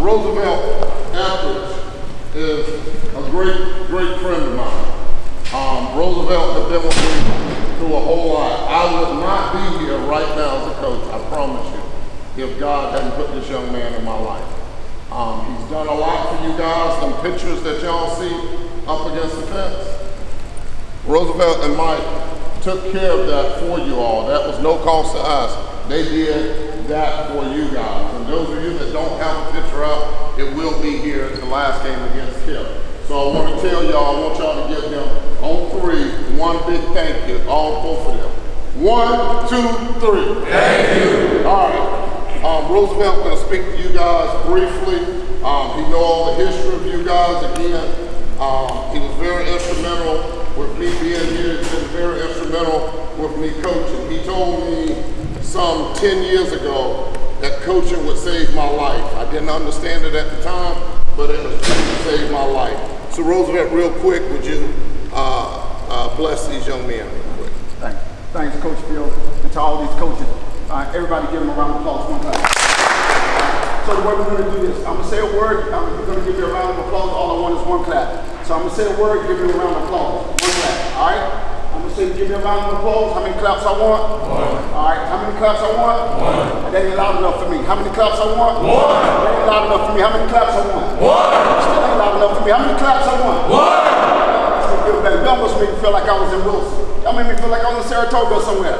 Roosevelt Etheridge is a great friend of mine. Roosevelt has been with me through a whole lot. I would not be here right now as a coach, I promise you, if God hadn't put this young man in my life. He's done a lot for you guys. Some pictures that y'all see up against the fence. Roosevelt and Mike took care of that for you all. That was no cost to us. They did that for you guys. And those of you that don't have a picture up, it will be here at the last game against Kip. So I want to tell y'all, I want y'all to give them on three one big thank you, all both of them. 1, 2, 3. Thank you. All right. Roosevelt going to speak to you guys briefly. He knows all the history of you guys again. He was very instrumental with me being here. He's been very instrumental with me coaching. He told me some 10 years ago that coaching would save my life. I didn't understand it at the time, but it was to save my life. So Roosevelt, real quick, would you bless these young men real quick? Thanks. Thanks, Coach Field, and to all these coaches. Everybody give them a round of applause one time. So the way we're going to do this, I'm going to say a word, we're going to give you a round of applause. All I want is one clap. So I'm going to say a word, give you a round of applause. One clap, all right? I'm going to say give you a round of applause. How many claps I want? One. All right, how many claps I want? One. That ain't loud enough for me. How many claps I want? One. That ain't loud enough for me. How many claps I want? One. Still ain't loud enough for me. How many claps I want? One. You almost made me feel like I was in Wilson. Y'all made me feel like I was in Saratoga somewhere.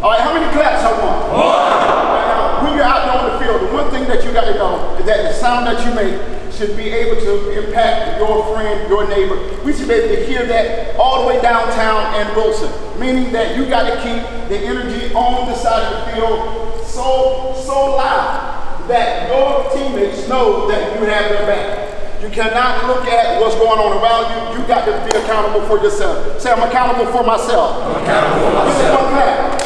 All right, how many claps I want? One. When you're out there on the field, the one thing that you got to know is that the sound that you make should be able to impact your friend, your neighbor. We should be able to hear that all the way downtown in Wilson, meaning that you got to keep the energy on the side of the field so loud that your teammates know that you have their back. You cannot look at what's going on around you. You got to be accountable for yourself. Say, I'm accountable for myself. I'm accountable for Give me myself. one clap.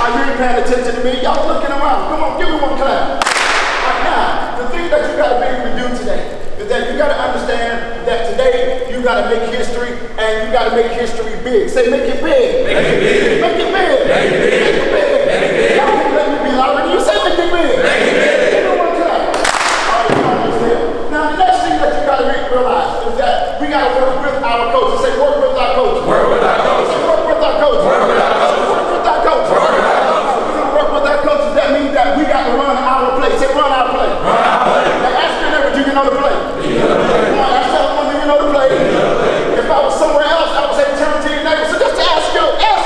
You ain't paying attention to me. Y'all looking around. Come on, give me one clap. Right now, the thing that you got to be able to do today is that you got to understand that today you got to make history, and you got to make history big. Say, make it big. Make it big. Make it big. Make it big. Make it big. Make it big. Y'all can't let me be louder than you. Say, make it big. Make it big. Give me one clap. All right, you almost there. Now, the next thing that you got to realize is that we got to work with our coaches. Say, work with our coaches. Work with our coaches. Say, work with our coaches. Work with our coaches. Work with our coaches. Work with our coaches. We're going to work with our coaches. That means that we got to run our play. Say, run our play. Run our play. Now, ask your neighbor, do you know the play? Do you know the play? Come on, ask the other one, do you know the play? Do you know the play? If I was somewhere else, I would say turn to your neighbor. So just ask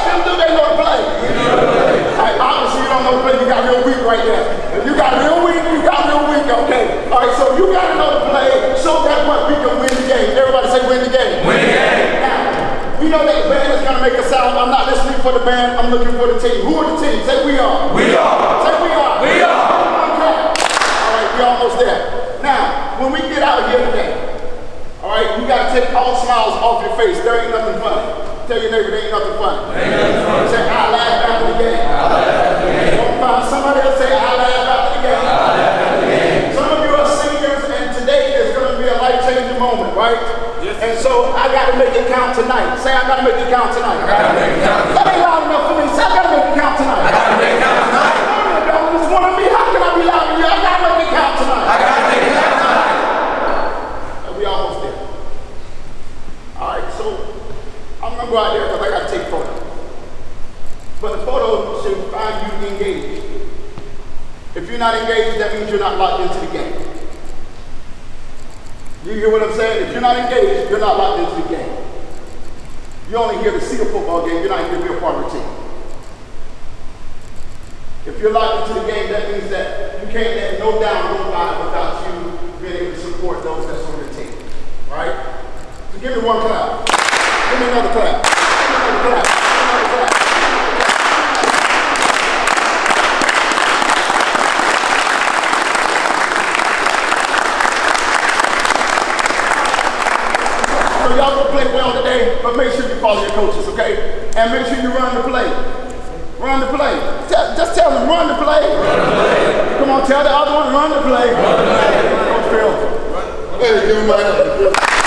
them, do they know the play? Do you know the play? All right, obviously you don't know the play. You got real weak right there. If you got real weak, you got real weak, okay. All right, so you got to know the play so that what we can win the game. Everybody say win the game. Win the game. Now, we know that the band is going to make a sound. I'm not listening for the band. I'm looking for the team. Who are the team? Say we are. We are. Say we are. We are. Okay. All right, we're almost there. Now, when we get out here today, all right, you got to take all smiles off your face. There ain't nothing funny. Tell your neighbor there ain't nothing funny. Ain't nothing funny. Say, I laugh after the game. I laugh after the game. Don't find somebody else say, I laugh after the game. I laugh after the game. Some of you are seniors, and today is going to be a life-changing moment, right? Yes. And so I got to make it count tonight. Say, I got to make it count tonight. I gotta make it count That tonight. ain't loud enough for me. Say, I got to make it count tonight. I gotta make it count tonight. Y'all just want to be. How can I be loud than you? I got to make it count tonight. I gotta make it count tonight. And we almost there. All right, so I'm going to go out there because I got to take photos. But the photo should find you engaged. If you're not engaged, that means you're not locked into the game. You hear what I'm saying? If you're not engaged, you're not locked into the game. You're only here to see a football game. You're not here to be a part of a team. If you're locked into the game, that means that you can't let no down go by without you being able to support those that's on your team. Right? So give me one clap. Give me another clap. Give me another clap. Give me another clap. So y'all gonna play well today, but make sure you follow your coaches, okay? And make sure you run the play. Run the play. Just tell them, run the play. Run the play. Come on, tell the other one, run the play. Run the play. Coach Phil. Hey, give him my hand.